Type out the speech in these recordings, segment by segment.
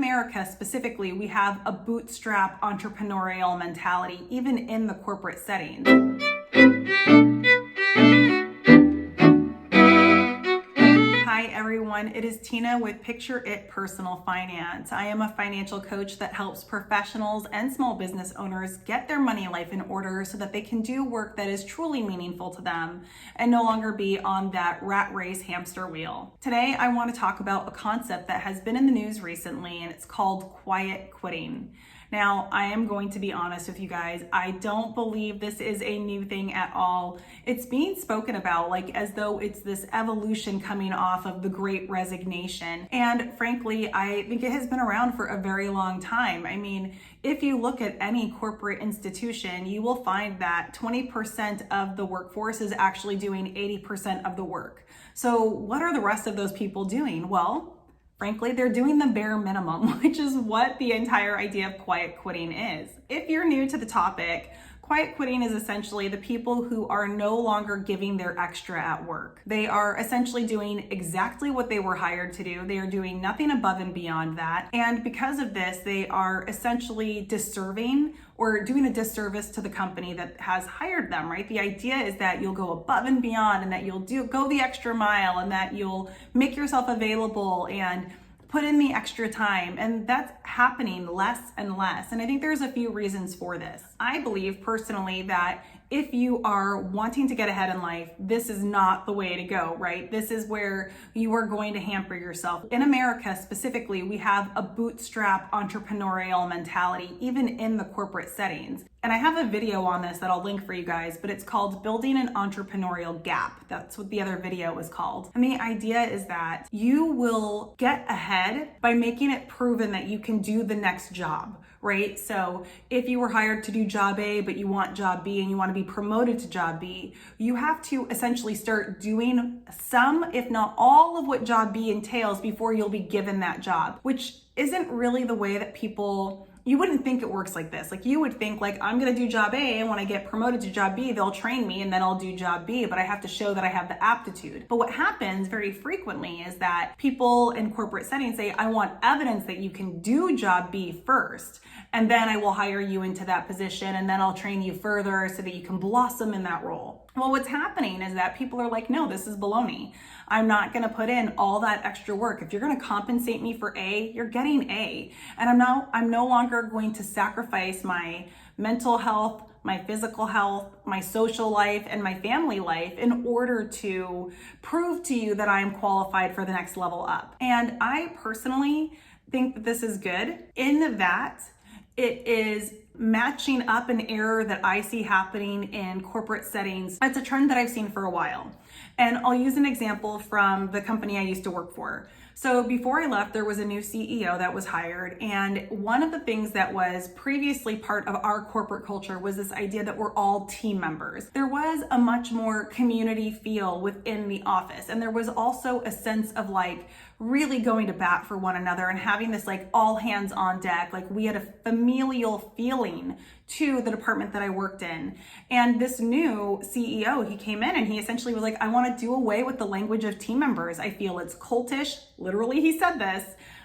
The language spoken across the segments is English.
America specifically, we have a bootstrap entrepreneurial mentality, even in the corporate settings. Hi everyone, it is Tina with Picture It Personal Finance. I am a financial coach that helps professionals and small business owners get their money life in order so that they can do work that is truly meaningful to them and no longer be on that rat race hamster wheel. Today, I want to talk about a concept that has been in the news recently, and it's called quiet quitting. Now, I am going to be honest with you guys. I don't believe this is a new thing at all. It's being spoken about like as though it's this evolution coming off of the Great Resignation. And frankly, I think it has been around for a very long time. I mean, if you look at any corporate institution, you will find that 20% of the workforce is actually doing 80% of the work. So what are the rest of those people doing? Well, frankly, they're doing the bare minimum, which is what the entire idea of quiet quitting is. If you're new to the topic, quiet quitting is essentially the people who are no longer giving their extra at work. They are essentially doing exactly what they were hired to do. They are doing nothing above and beyond that. And because of this, they are essentially disserving or doing a disservice to the company that has hired them, right? The idea is that you'll go above and beyond and that you'll go the extra mile and that you'll make yourself available and put in the extra time. And that's happening less and less. And I think there's a few reasons for this. I believe personally that if you are wanting to get ahead in life, this is not the way to go, right? This is where you are going to hamper yourself. In America specifically, we have a bootstrap entrepreneurial mentality, even in the corporate settings. And I have a video on this that I'll link for you guys, but it's called Building an Entrepreneurial Gap. That's what the other video was called. And the idea is that you will get ahead by making it proven that you can do the next job, right? So if you were hired to do job A, but you want job B and you want to be promoted to job B, you have to essentially start doing some, if not all of what job B entails before you'll be given that job, which isn't really the way that you wouldn't think it works like this. Like you would think like, I'm gonna do job A, and when I get promoted to job B, they'll train me and then I'll do job B, but I have to show that I have the aptitude. But what happens very frequently is that people in corporate settings say, I want evidence that you can do job B first, and then I will hire you into that position, and then I'll train you further so that you can blossom in that role. Well, what's happening is that people are like, no, this is baloney. I'm not gonna put in all that extra work. If you're gonna compensate me for A, you're getting A. And I'm no longer going to sacrifice my mental health, my physical health, my social life, and my family life in order to prove to you that I am qualified for the next level up. And I personally think that this is good in that it is matching up an error that I see happening in corporate settings. It's a trend that I've seen for a while. And I'll use an example from the company I used to work for. So before I left, there was a new CEO that was hired. And one of the things that was previously part of our corporate culture was this idea that we're all team members. There was a much more community feel within the office. And there was also a sense of like really going to bat for one another and having this like all hands on deck. Like we had a familial feeling to the department that I worked in. And this new CEO, he came in and he essentially was like, I want to do away with the language of team members. I feel it's cultish. Literally, he said this.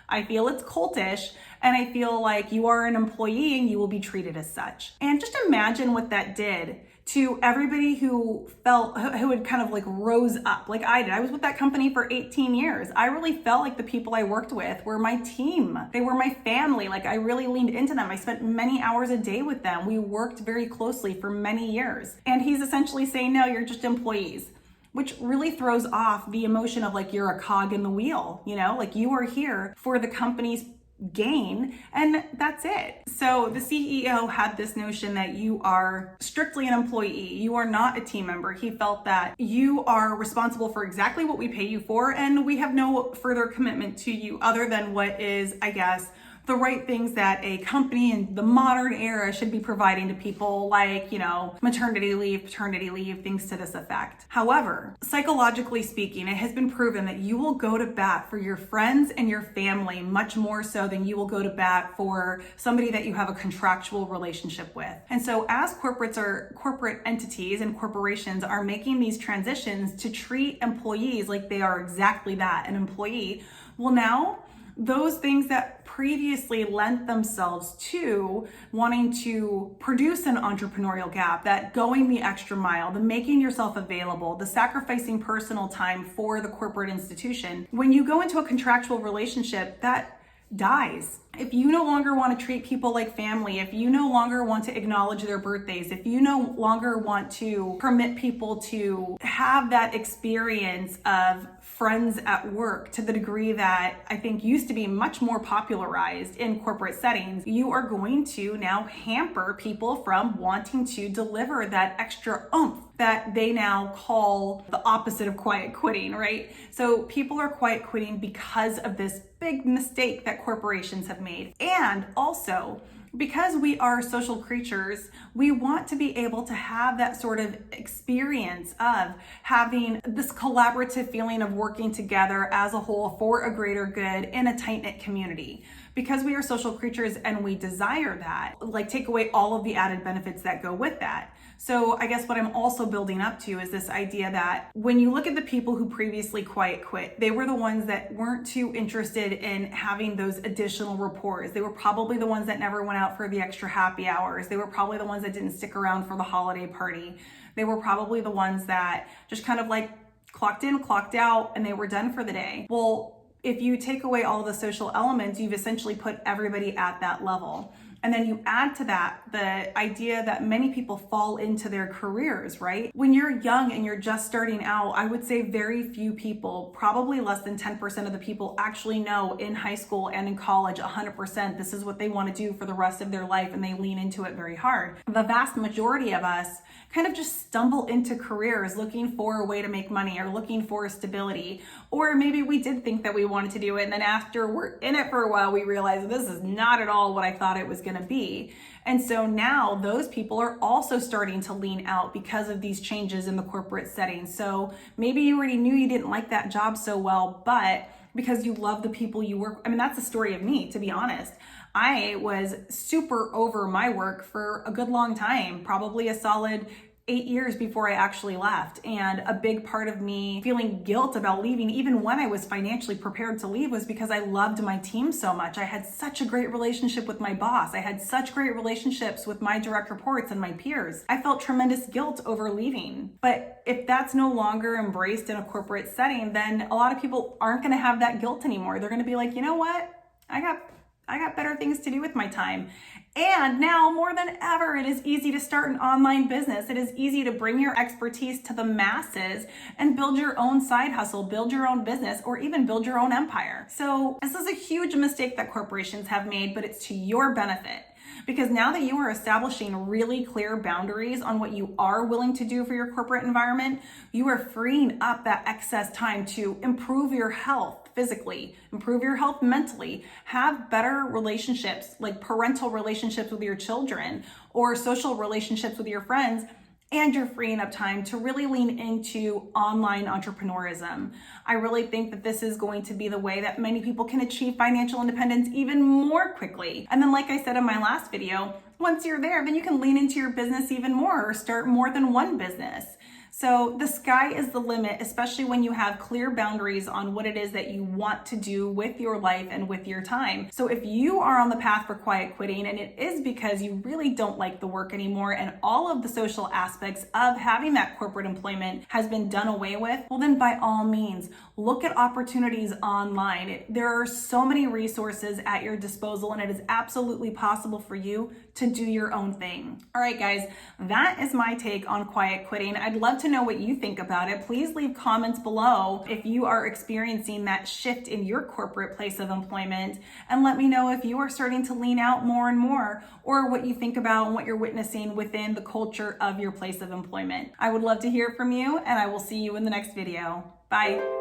I feel it's cultish, and I feel like you are an employee and you will be treated as such. And just imagine what that did to everybody who had kind of like rose up like I did. I was with that company for 18 years. I really felt like the people I worked with were my team. They were my family. Like I really leaned into them. I spent many hours a day with them. We worked very closely for many years. And he's essentially saying, no, you're just employees, which really throws off the emotion of like, you're a cog in the wheel, you know, like you are here for the company's gain, and that's it. So the CEO had this notion that you are strictly an employee. You are not a team member. He felt that you are responsible for exactly what we pay you for, and we have no further commitment to you other than what is, I guess, the right things that a company in the modern era should be providing to people, like, you know, maternity leave, paternity leave, things to this effect. However, psychologically speaking, it has been proven that you will go to bat for your friends and your family much more so than you will go to bat for somebody that you have a contractual relationship with. And so as corporate entities and corporations are making these transitions to treat employees like they are exactly that, an employee, well, now those things that previously lent themselves to wanting to produce an entrepreneurial gap, that going the extra mile, the making yourself available, the sacrificing personal time for the corporate institution. When you go into a contractual relationship, that dies. If you no longer want to treat people like family, if you no longer want to acknowledge their birthdays, if you no longer want to permit people to have that experience of friends at work to the degree that I think used to be much more popularized in corporate settings, you are going to now hamper people from wanting to deliver that extra oomph that they now call the opposite of quiet quitting, right? So people are quiet quitting because of this big mistake that corporations have made. And also, because we are social creatures, we want to be able to have that sort of experience of having this collaborative feeling of working together as a whole for a greater good in a tight-knit community. Because we are social creatures and we desire that, like take away all of the added benefits that go with that. So I guess what I'm also building up to is this idea that when you look at the people who previously quiet quit, they were the ones that weren't too interested in having those additional rapports. They were probably the ones that never went out for the extra happy hours. They were probably the ones that didn't stick around for the holiday party. They were probably the ones that just kind of like clocked in, clocked out, and they were done for the day. Well, if you take away all the social elements, you've essentially put everybody at that level. And then you add to that the idea that many people fall into their careers, right? When you're young and you're just starting out, I would say very few people, probably less than 10% of the people actually know in high school and in college 100% this is what they want to do for the rest of their life, and they lean into it very hard. The vast majority of us kind of just stumble into careers looking for a way to make money or looking for stability. Or maybe we did think that we wanted to do it, and then after we're in it for a while, we realize this is not at all what I thought it was going to be. And so now those people are also starting to lean out because of these changes in the corporate setting. So maybe you already knew you didn't like that job so well, but because you love the people you work with. I mean, that's the story of me, to be honest. I was super over my work for a good long time, probably a solid 8 years before I actually left. And a big part of me feeling guilt about leaving, even when I was financially prepared to leave, was because I loved my team so much. I had such a great relationship with my boss. I had such great relationships with my direct reports and my peers. I felt tremendous guilt over leaving. But if that's no longer embraced in a corporate setting, then a lot of people aren't going to have that guilt anymore. They're going to be like, you know what? I got better things to do with my time. And now more than ever, it is easy to start an online business. It is easy to bring your expertise to the masses and build your own side hustle, build your own business, or even build your own empire. So this is a huge mistake that corporations have made, but it's to your benefit. Because now that you are establishing really clear boundaries on what you are willing to do for your corporate environment, you are freeing up that excess time to improve your health physically, improve your health mentally, have better relationships like parental relationships with your children or social relationships with your friends. And you're freeing up time to really lean into online entrepreneurism. I really think that this is going to be the way that many people can achieve financial independence even more quickly. And then, like I said in my last video, once you're there, then you can lean into your business even more or start more than one business. So the sky is the limit, especially when you have clear boundaries on what it is that you want to do with your life and with your time. So if you are on the path for quiet quitting and it is because you really don't like the work anymore and all of the social aspects of having that corporate employment has been done away with, well then by all means, look at opportunities online. There are so many resources at your disposal and it is absolutely possible for you to do your own thing. All right, guys, that is my take on quiet quitting. I'd love to know what you think about it. Please leave comments below if you are experiencing that shift in your corporate place of employment, and let me know if you are starting to lean out more and more, or what you think about and what you're witnessing within the culture of your place of employment. I would love to hear from you, and I will see you in the next video. Bye.